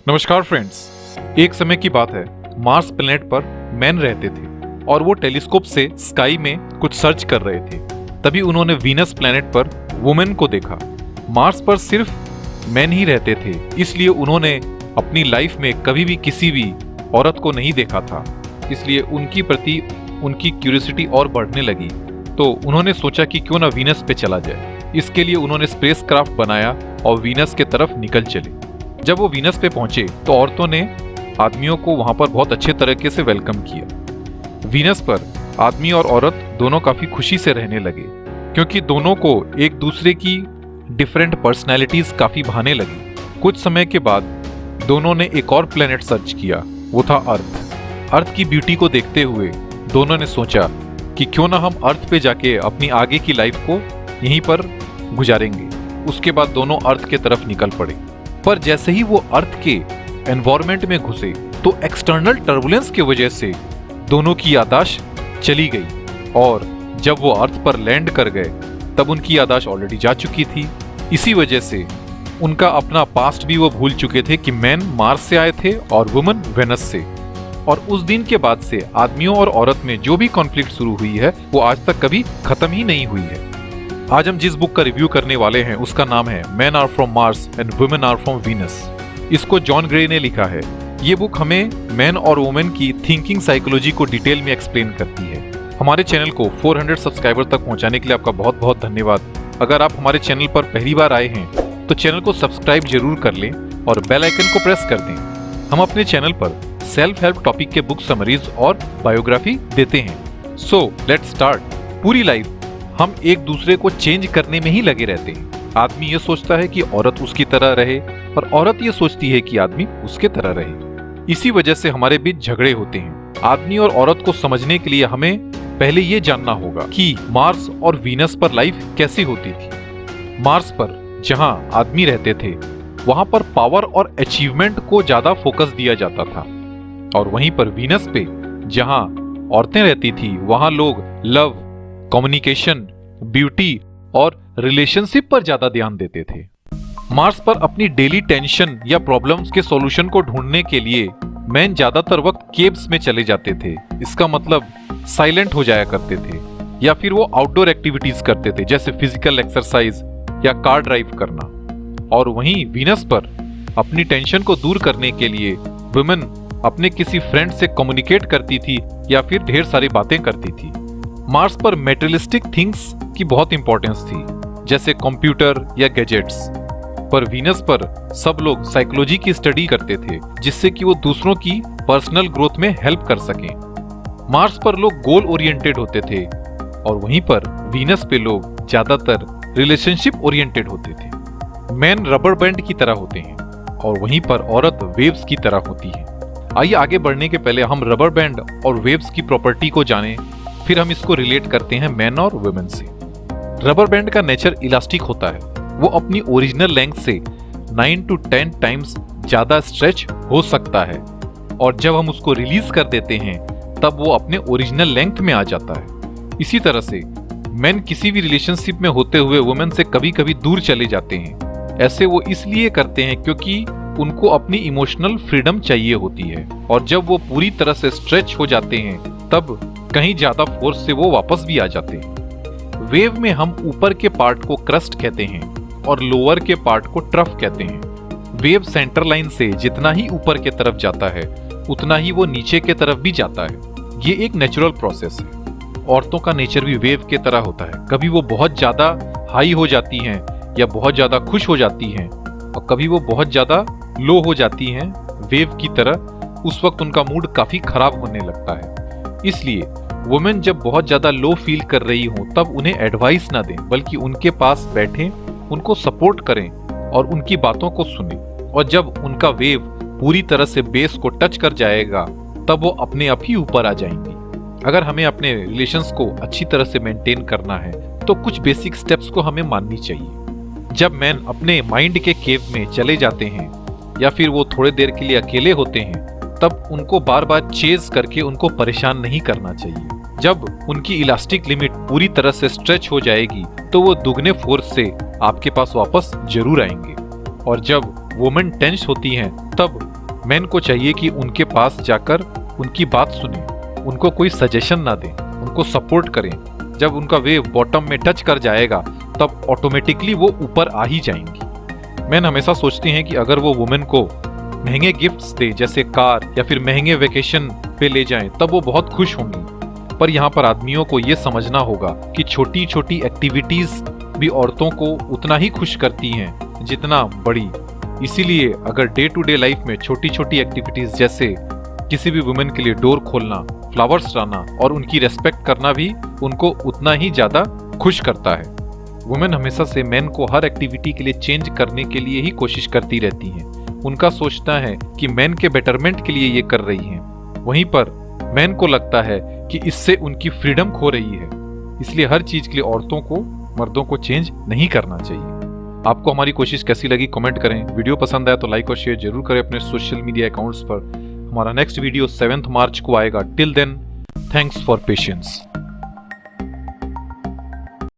नमस्कार फ्रेंड्स। एक समय की बात है, मार्स प्लेनेट पर मैन रहते थे और वो टेलीस्कोप से स्काई में कुछ सर्च कर रहे थे। तभी उन्होंने वीनस प्लेनेट पर वुमेन को देखा। मार्स पर सिर्फ मैन ही रहते थे, इसलिए उन्होंने अपनी लाइफ में कभी भी किसी भी औरत को नहीं देखा था। इसलिए उनकी प्रति उनकी क्यूरियोसिटी और बढ़ने लगी। तो उन्होंने सोचा कि क्यों ना वीनस पे चला जाए। इसके लिए उन्होंने स्पेसक्राफ्ट बनाया और वीनस के तरफ निकल चले। जब वो वीनस पे पहुंचे तो औरतों ने आदमियों को वहां पर बहुत अच्छे तरीके से वेलकम किया। वीनस पर आदमी और औरत दोनों काफी खुशी से रहने लगे, क्योंकि दोनों को एक दूसरे की डिफरेंट पर्सनैलिटीज काफी भाने लगी। कुछ समय के बाद दोनों ने एक और प्लेनेट सर्च किया, वो था अर्थ। अर्थ की ब्यूटी को देखते हुए दोनों ने सोचा कि क्यों ना हम अर्थ पे जाके अपनी आगे की लाइफ को यहीं पर गुजारेंगे। उसके बाद दोनों अर्थ के तरफ निकल पड़े। पर जैसे ही वो अर्थ के एनवायरनमेंट में घुसे तो एक्सटर्नल टर्बुलेंस की वजह से दोनों की याददाश्त चली गई और जब वो अर्थ पर लैंड कर गए तब उनकी याददाश्त ऑलरेडी जा चुकी थी। इसी वजह से उनका अपना पास्ट भी वो भूल चुके थे कि मैन मार्स से आए थे और वुमन वेनस से। और उस दिन के बाद से आदमियों और औरत में जो भी कॉन्फ्लिक्ट शुरू हुई है वो आज तक कभी खत्म ही नहीं हुई है। आज हम जिस बुक का रिव्यू करने वाले हैं उसका नाम है men are from Mars and women are from Venus. इसको जॉन ग्रे ने लिखा है। ये बुक हमें मैन और वुमेन की थिंकिंग साइकोलॉजी को डिटेल में एक्सप्लेन करती है। हमारे चैनल को 400 सब्सक्राइबर तक पहुंचाने के लिए आपका बहुत बहुत धन्यवाद। अगर आप हमारे चैनल पर पहली बार आए हैं तो चैनल को सब्सक्राइब जरूर कर लें और बेल आइकन को प्रेस कर दें। हम अपने चैनल पर सेल्फ हेल्प टॉपिक के बुक समरीज और बायोग्राफी देते हैं। So let's start. पूरी लाइफ हम एक दूसरे को चेंज करने में ही लगे रहते हैं। आदमी ये सोचता है कि औरत उसकी तरह रहे और औरत ये सोचती है कि आदमी उसके तरह रहे। इसी वजह से हमारे बीच झगड़े होते हैं। आदमी और औरत को समझने के लिए हमें पहले ये जानना होगा कि मार्स और वीनस पर लाइफ कैसी होती थी। मार्स पर जहां आदमी रहते थे वहां पर पावर और अचीवमेंट को ज्यादा फोकस दिया जाता था, और वहीं पर वीनस पे जहां औरतें रहती थी वहां लोग लव, कम्युनिकेशन, ब्यूटी और रिलेशनशिप पर ज्यादा ध्यान देते थे। मार्स पर अपनी डेली टेंशन या प्रॉब्लम्स के सॉल्यूशन को ढूंढने के लिए मैन ज्यादातर वक्त केव्स में चले जाते थे। इसका मतलब साइलेंट हो जाया करते थे, या फिर वो आउटडोर एक्टिविटीज करते थे जैसे फिजिकल एक्सरसाइज या कार ड्राइव करना। और वहीं वीनस पर अपनी टेंशन को दूर करने के लिए वुमेन अपने किसी फ्रेंड से कम्युनिकेट करती थी या फिर ढेर सारी बातें करती थी। मार्स पर मेटेरियलिस्टिक थिंग्स की बहुत इंपॉर्टेंस थी, जैसे कंप्यूटर या गैजेट्स। पर वीनस पर सब लोग साइकोलॉजी की स्टडी करते थे, जिससे कि वो दूसरों की पर्सनल ग्रोथ में हेल्प कर सकें। मार्स पर लोग गोल ओरिएंटेड होते थे और वहीं पर वीनस पे लोग ज्यादातर रिलेशनशिप ओरिएंटेड होते थे। मैन रबर बैंड की तरह होते हैं और वहीं पर औरत वेव्स की तरह होती है। आइए आगे बढ़ने के पहले हम रबर बैंड और वेव्स की प्रॉपर्टी को जानें, फिर हम इसको रिलेट करते हैं मैन और वुमेन से। रबर बैंड का नेचर इलास्टिक होता है। वो अपनी ओरिजिनल लेंथ से 9 to 10 टाइम्स ज्यादा स्ट्रेच हो सकता है, और जब हम उसको रिलीज कर देते हैं तब वो अपने ओरिजिनल लेंथ में आ जाता है। इसी तरह से मैन किसी भी रिलेशनशिप में होते हुए वुमेन से कभी कभी दूर चले जाते हैं। ऐसे वो इसलिए करते हैं क्योंकि उनको अपनी इमोशनल फ्रीडम चाहिए होती है, और जब वो पूरी तरह से स्ट्रेच हो जाते हैं तब कहीं ज्यादा फोर्स से वो वापस भी आ जाते हैं। वेव में हम ऊपर के पार्ट को क्रस्ट कहते हैं और लोअर के पार्ट को ट्रफ कहते हैं। वेव सेंटर लाइन से जितना ही ऊपर के तरफ जाता है उतना ही वो नीचे के तरफ भी जाता है। ये एक नेचुरल प्रोसेस है। औरतों का नेचर भी वेव के तरह होता है। कभी वो बहुत ज्यादा हाई हो जाती हैं या बहुत ज्यादा खुश हो जाती हैं, और कभी वो बहुत ज्यादा लो हो जाती हैं वेव की तरह। उस वक्त उनका मूड काफी खराब होने लगता है। इसलिए वुमेन जब बहुत ज्यादा लो फील कर रही हो तब उन्हें एडवाइस ना दें, बल्कि उनके पास बैठें, उनको सपोर्ट करें और उनकी बातों को सुनें। और जब उनका वेव पूरी तरह से बेस को टच कर जाएगा तब वो अपने आप ही ऊपर आ जाएंगी। अगर हमें अपने रिलेशंस को अच्छी तरह से मेंटेन करना है तो कुछ बेसिक स्टेप्स को हमें माननी चाहिए। जब मैन अपने माइंड के केव में चले जाते हैं या फिर वो थोड़े देर के लिए अकेले होते हैं तब उनको बार बार चेज करके उनको परेशान नहीं करना चाहिए। जब उनकी इलास्टिक लिमिट पूरी तरह से स्ट्रेच हो जाएगी तो वो दुगने फोर्स से आपके पास वापस जरूर आएंगे। और जब वुमेन टेंस होती हैं तब मैन को चाहिए कि उनके पास जाकर उनकी बात सुने, उनको कोई सजेशन ना दें, उनको सपोर्ट करें। जब उनका वेव बॉटम में टच कर जाएगा तब ऑटोमेटिकली वो ऊपर आ ही जाएंगी। मैन हमेशा सोचते हैं कि अगर वो वुमेन को महंगे गिफ्ट्स दे, जैसे कार या फिर महंगे वेकेशन पे ले जाएं, तब वो बहुत खुश होंगी। पर यहाँ पर आदमियों को ये समझना होगा कि छोटी छोटी एक्टिविटीज भी औरतों को उतना ही खुश करती हैं जितना बड़ी। इसीलिए अगर डे टू डे लाइफ में छोटी छोटी एक्टिविटीज जैसे किसी भी वुमेन के लिए डोर खोलना, फ्लावर्स लाना और उनकी रेस्पेक्ट करना भी उनको उतना ही ज्यादा खुश करता है। वुमेन हमेशा से मैन को हर एक्टिविटी के लिए चेंज करने के लिए ही कोशिश करती रहती हैं। उनका सोचना है कि मैन के बेटरमेंट के लिए ये कर रही हैं। वहीं पर मैन को लगता है कि इससे उनकी फ्रीडम खो रही है। इसलिए हर चीज के लिए औरतों को, मर्दों को चेंज नहीं करना चाहिए। आपको हमारी कोशिश कैसी लगी कमेंट करें। वीडियो पसंद आया तो लाइक और शेयर जरूर करें अपने सोशल मीडिया अकाउंट्स पर। हमारा नेक्स्ट वीडियो 7 मार्च को आएगा। Till then, thanks for patience.